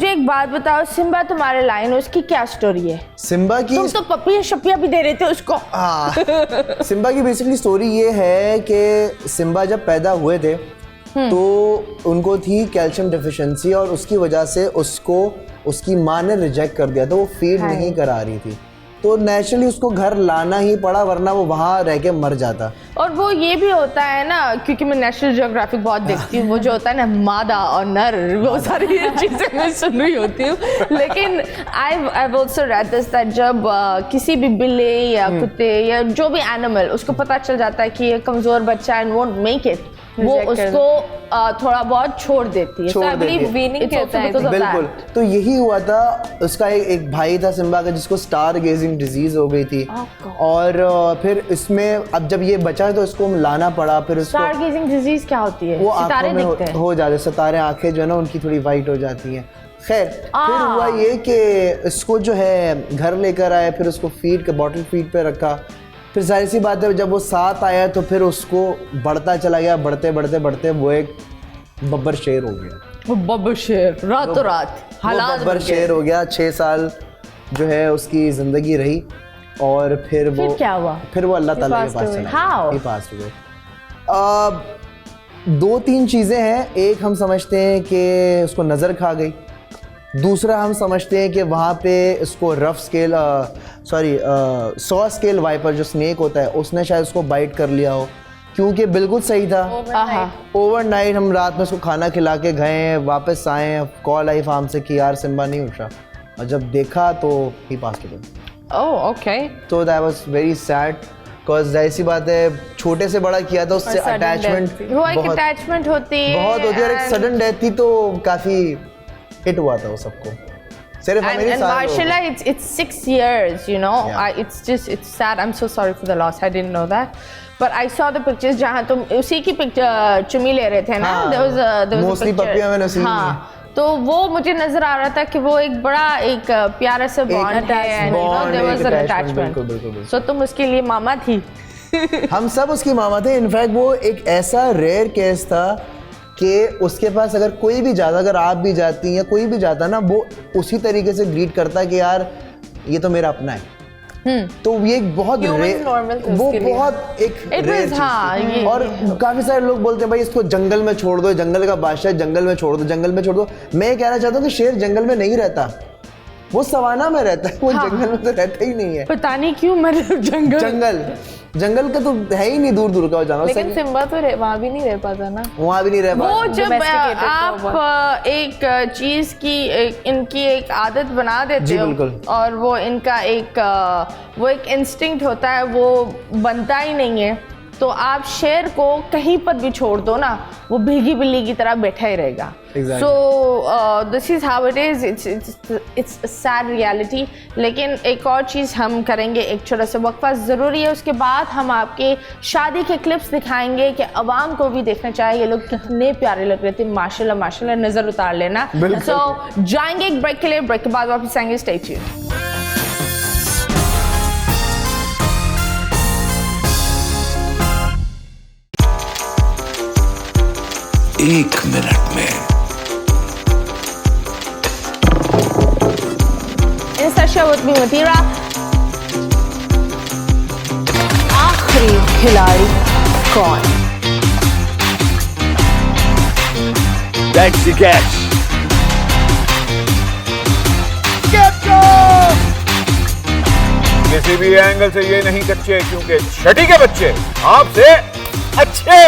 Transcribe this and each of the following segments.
मुझे एक बात बताओ, सिम्बा तुम्हारे लाइन उसकी क्या स्टोरी है? सिम्बा की तुम तो पपिया शपिया भी दे रहे थे उसको। हाँ सिम्बा की बेसिकली स्टोरी ये है कि सिम्बा जब पैदा हुए थे तो उनको थी कैल्शियम डेफिशिएंसी और उसकी वजह से उसको उसकी माँ ने रिजेक्ट कर दिया, तो वो फीड नहीं करा रही थी, तो नेचुरली उसको घर लाना ही पड़ा, वरना वो वहाँ रह के मर जाता। और वो ये भी होता है ना, क्योंकि मैं नेशनल ज्योग्राफिक बहुत देखती हूँ, वो जो होता है ना मादा और नर, वो सारी चीज़ें मैं सुन रही होती हूँ। लेकिन I also read this that जब किसी भी बिल्ली या कुत्ते या जो भी एनिमल उसको पता चल जाता है कि ये कमज़ोर बच्चा है एंड वोंट मेक इट, वो उसको थोड़ा बहुत छोड़ देती है। छोड़ देती है। वीनिंग कहता है। बिल्कुल, तो यही हुआ था। उसका एक भाई था सिम्बा का जिसको स्टार गेजिंग डिजीज हो गई थी और फिर इसमें अब जब ये बचा तो इसको लाना पड़ा। फिर उसको स्टार गेजिंग डिजीज क्या होती है? वो सितारे आंखों में दिखते हैं? हो जाते सितारे, आंखें जो है ना उनकी थोड़ी वाइट हो जाती हैं। खैर फिर हुआ ये कि इसको जो है घर लेकर आए, फिर उसको फीड का बॉटल फीड पे रखा। फिर जाहिर सी बात है जब वो साथ आया तो फिर उसको बढ़ता चला गया, बढ़ते बढ़ते बढ़ते वो एक बब्बर शेर हो गया। वो बब्बर शेर रातों रात हालात बब्बर शेर हो गया। 6 साल जो है उसकी जिंदगी रही और फिर वो क्या हुआ? फिर वो अल्लाह ताला के पास चला गया। ही पास हुए। 2-3 चीज़ें हैं। एक हम समझते हैं कि उसको नज़र खा गई, दूसरा हम समझते हैं कि वहाँ पे इसको रफ स्केल 100 स्केल वाइपर जो स्नेक होता है उसने शायद उसको बाइट कर लिया हो, क्योंकि बिल्कुल सही था। ओवरनाइट हम रात में उसको खाना खिला के गए, वापस आए, कॉल आई फार्म से कि यार सिम्बा नहीं उठा, और जब देखा तो ही पास हो गया। Oh okay. तो that was very sad, because जाहिर सी बात है छोटे से बड़ा किया था, उससे अटैचमेंट अटैचमेंट होती है बहुत होती है। और एक सडन डेथ थी तो काफ़ी हिट हुआ था वो सबको। And Marshala, it's 6 years, you know. Yeah. It's sad. I'm so sorry for the loss. I didn't know that. But I saw the pictures जहाँ तुम उसी की पिक्चर चुमी ले रहे थे ना? There was a mostly पपिया मैंने उसी हाँ, तो वो मुझे नजर आ रहा था कि वो एक बड़ा एक प्यारा सा बॉन्ड है, and you know there was an attachment. So तुम उसके लिए मामा थी। हम सब उसकी मामा थे। इनफैक्ट वो एक ऐसा रेयर केस था कि उसके पास अगर कोई भी जाता, अगर आप भी जाती या कोई भी जाता ना, वो उसी तरीके से ग्रीट करता कि यार ये तो मेरा अपना है। तो ये एक बहुत वो बहुत एक रेयर चीज़ थी। और काफी सारे लोग बोलते हैं भाई इसको जंगल में छोड़ दो, जंगल का बादशाह, जंगल में छोड़ दो, जंगल में छोड़ दो। मैं ये कहना चाहता हूँ कि शेर जंगल में नहीं रहता, वो सवाना में रहता है, वो जंगल में तो रहता ही नहीं है। पता नहीं क्यों, मतलब जंगल का तो है ही नहीं, दूर दूर का जानवर। लेकिन सिम्बा तो वहाँ भी नहीं रह पाता ना, वहाँ भी नहीं रह पाता। वो जब आप एक चीज की इनकी एक आदत बना देते हो और वो इनका एक इंस्टिंक्ट होता है, वो बनता ही नहीं है, तो आप शेर को कहीं पर भी छोड़ दो ना, वो भीगी बिल्ली की तरह बैठा ही रहेगा। So this is how it is. It's sad reality. लेकिन एक और चीज़ हम करेंगे, एक छोटा सा वक्फा ज़रूरी है, उसके बाद हम आपके शादी के क्लिप्स दिखाएंगे कि अवाम को भी देखना चाहिए ये लोग कितने प्यारे लग रहे थे। माशाल्लाह माशाल्लाह, नज़र उतार लेना। सो जाएंगे एक ब्रेक के लिए, ब्रेक के बाद वापस आएंगे। Stay tuned. एक मिनट में Insta show with me Matira। आखिरी खिलाड़ी कौन? That's the catch। किसी भी एंगल से ये नहीं कच्चे, क्योंकि छठी के बच्चे आपसे अच्छे।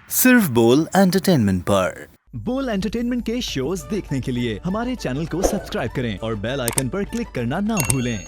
सिर्फ बोल एंटरटेनमेंट पर। बोल एंटरटेनमेंट के शोज देखने के लिए हमारे चैनल को सब्सक्राइब करें और बेल आइकन पर क्लिक करना ना भूलें।